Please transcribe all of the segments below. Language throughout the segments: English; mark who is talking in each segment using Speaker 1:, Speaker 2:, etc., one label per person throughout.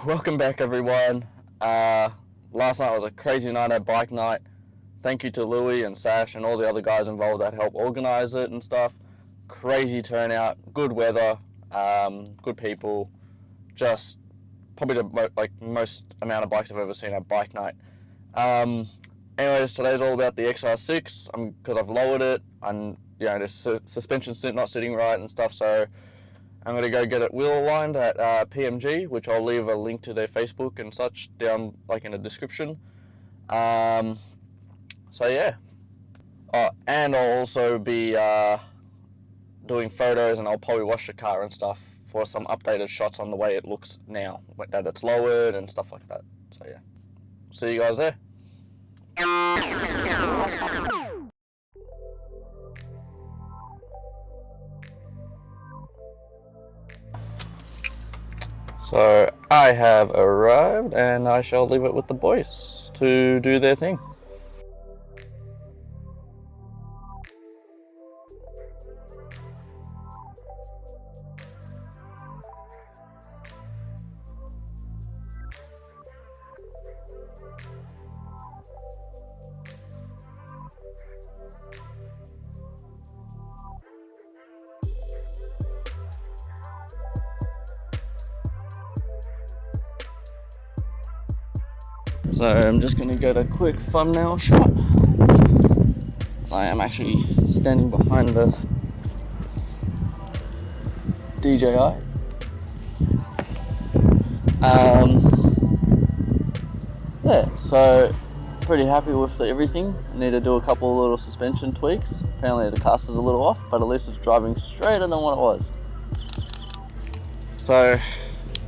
Speaker 1: Welcome back, everyone. Last night was a crazy night at bike night. Thank you to Louis and Sash and all the other guys involved that helped organize it and stuff. Crazy turnout, good weather, good people. Just probably the most amount of bikes I've ever seen at bike night. Anyways, today's all about the XR6 because I've lowered it and the suspension's not sitting right and stuff. So I'm going to go get it wheel aligned at PMG, which I'll leave a link to their Facebook and such down in the description. So yeah. And I'll also be doing photos, and I'll probably wash the car and stuff for some updated shots on the way it looks now, that it's lowered and stuff like that. So yeah. See you guys there. So I have arrived and I shall leave it with the boys to do their thing. So I'm just going to get a quick thumbnail shot. I am actually standing behind the DJI. Yeah, so pretty happy with everything. I need to do a couple of little suspension tweaks. Apparently the caster's a little off, but at least it's driving straighter than what it was. So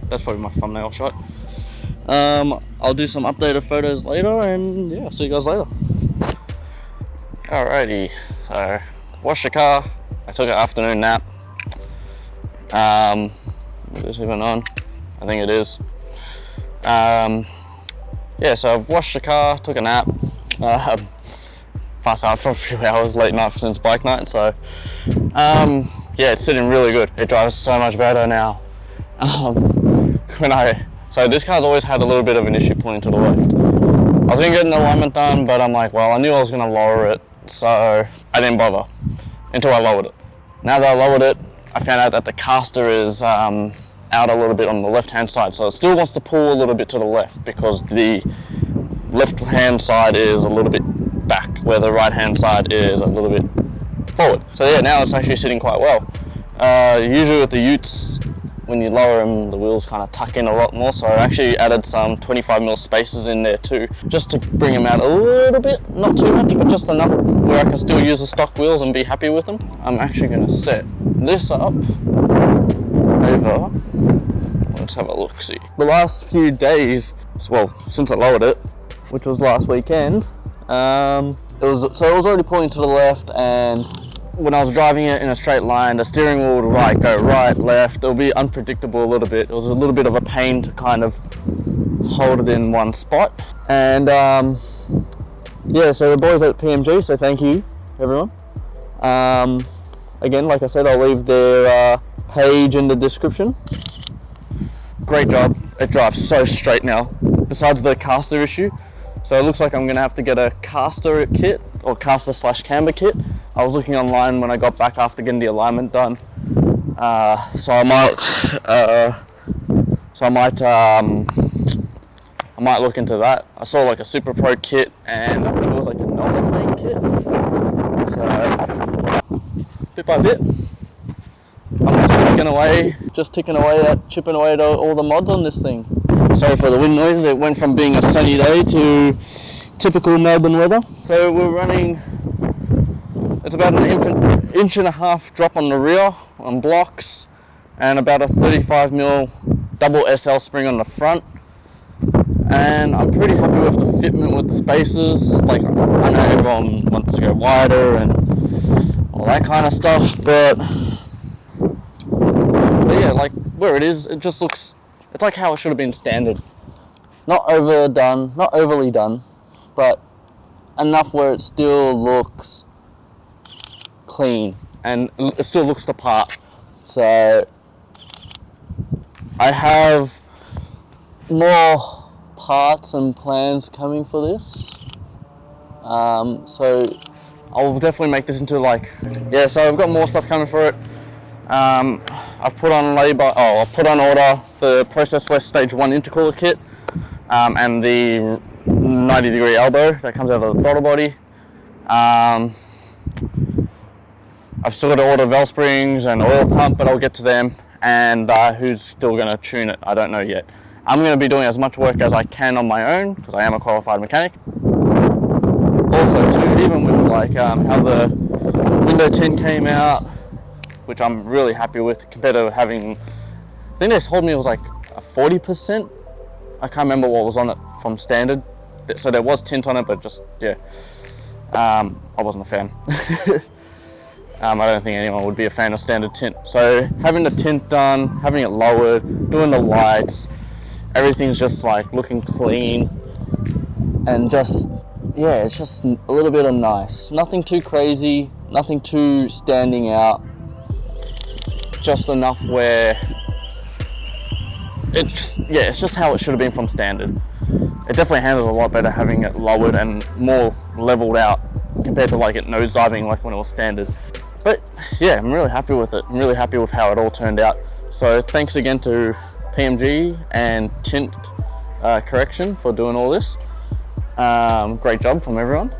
Speaker 1: that's probably my thumbnail shot. I'll do some updated photos later, and yeah, I'll see you guys later. Alrighty, so washed the car. I took an afternoon nap. Is this even on? I think it is. Yeah, so I've washed the car, took a nap. Passed out for a few hours late night since bike night, so yeah, it's sitting really good. It drives so much better now. So this car's always had a little bit of an issue pointing to the left. I was gonna get an alignment done, but I'm like, well, I knew I was gonna lower it, so I didn't bother until I lowered it. Now that I lowered it, I found out that the caster is out a little bit on the left-hand side, so it still wants to pull a little bit to the left because the left-hand side is a little bit back, where the right-hand side is a little bit forward. So yeah, now it's actually sitting quite well. Usually with the Utes, when you lower them, the wheels kind of tuck in a lot more, so I actually added some 25mm spacers in there too, just to bring them out a little bit, not too much, but just enough where I can still use the stock wheels and be happy with them. I'm actually going to set this up over, let's have a look, see. The last few days, well, since I lowered it, which was last weekend, it was already pointing to the left, and when I was driving it in a straight line, the steering wheel would go right, left. It'll be unpredictable a little bit. It was a little bit of a pain to kind of hold it in one spot. And yeah, so the boys at PMG, so thank you, everyone. Again, like I said, I'll leave their page in the description. Great job. It drives so straight now, besides the caster issue. So it looks like I'm gonna have to get a caster kit, or caster/camber kit. I was looking online when I got back after getting the alignment done. So I might look into that. I saw like a Super Pro kit, and I think it was like a $1 kit. So bit by bit, I'm just ticking away at chipping away at all the mods on this thing. Sorry for the wind noise. It went from being a sunny day to typical Melbourne weather. So we're running, it's about an inch and a half drop on the rear on blocks, and about a 35mm double SL spring on the front. And I'm pretty happy with the fitment with the spacers. Like, I know everyone wants to go wider and all that kind of stuff, but yeah, like where it is, it just looks, it's like how it should have been standard. Not overdone, not overly done, but enough where it still looks clean and it still looks the part. So I have more parts and plans coming for this. So I'll definitely make this into like, yeah, so I've got more stuff coming for it. I've put on I've put on order the Process West Stage 1 intercooler kit and the 90-degree elbow that comes out of the throttle body. I've still got to order valve springs and oil pump, but I'll get to them. And who's still going to tune it, I don't know yet. I'm going to be doing as much work as I can on my own because I am a qualified mechanic. Also too, even with like how the window tint came out, which I'm really happy with compared to having, I think they told me it was like a 40%. I can't remember what was on it from standard. So there was tint on it, but just, yeah, I wasn't a fan. I don't think anyone would be a fan of standard tint. So having the tint done, having it lowered, doing the lights, everything's just like looking clean and just, yeah, it's just a little bit of nice. Nothing too crazy, nothing too standing out. Just enough where it's just how it should have been from standard. It definitely handles a lot better having it lowered and more leveled out compared to like it nosediving like when it was standard. But yeah, I'm really happy with it. I'm really happy with how it all turned out. So thanks again to PMG and Tint Correction for doing all this. Great job from everyone.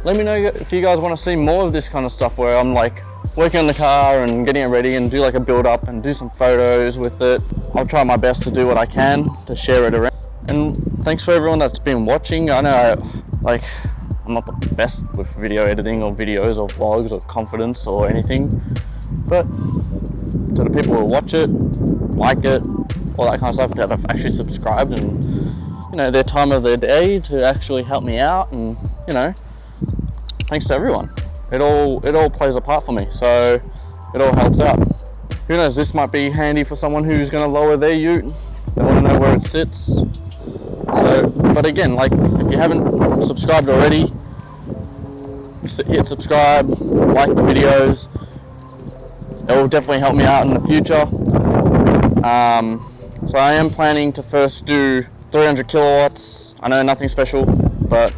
Speaker 1: Let me know if you guys want to see more of this kind of stuff where I'm like working on the car and getting it ready and do like a build up and do some photos with it. I'll try my best to do what I can to share it around. And thanks for everyone that's been watching. I know I'm not the best with video editing or videos or vlogs or confidence or anything, but to the people who watch it, like it, all that kind of stuff, that have actually subscribed and, you know, their time of their day to actually help me out, and, you know, thanks to everyone. It all plays a part for me, so it all helps out. Who knows, this might be handy for someone who's going to lower their ute. They want to know where it sits. So, but again, like, if you haven't subscribed already, hit subscribe, like the videos. It will definitely help me out in the future. So I am planning to first do 300 kilowatts. I know nothing special, but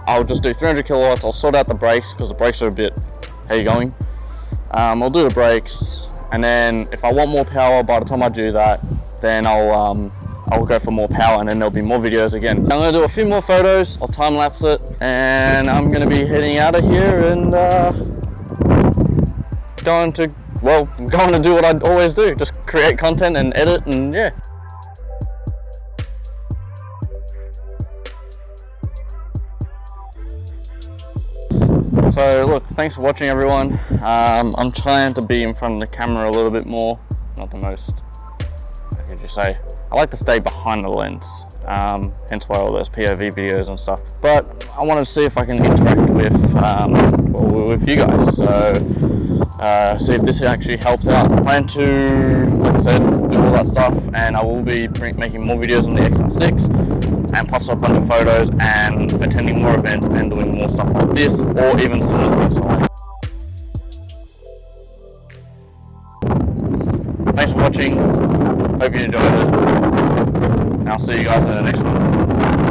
Speaker 1: I'll just do 300 kilowatts. I'll sort out the brakes because the brakes are a bit, how you going? I'll do the brakes, and then if I want more power by the time I do that, then I'll go for more power, and then there'll be more videos again. I'm gonna do a few more photos, I'll time lapse it, and I'm gonna be heading out of here and going to do what I always do, just create content and edit, and yeah. So look, thanks for watching everyone. I'm trying to be in front of the camera a little bit more, not the most, how could you say? I like to stay behind the lens, hence why all those POV videos and stuff. But I want to see if I can interact with you guys, so see if this actually helps out. I plan to, like I said, do all that stuff, and I will be making more videos on the XR6, and plus a bunch of photos, and attending more events, and doing more stuff like this, or even similar things. Thanks for watching. Hope you enjoyed it, and I'll see you guys in the next one.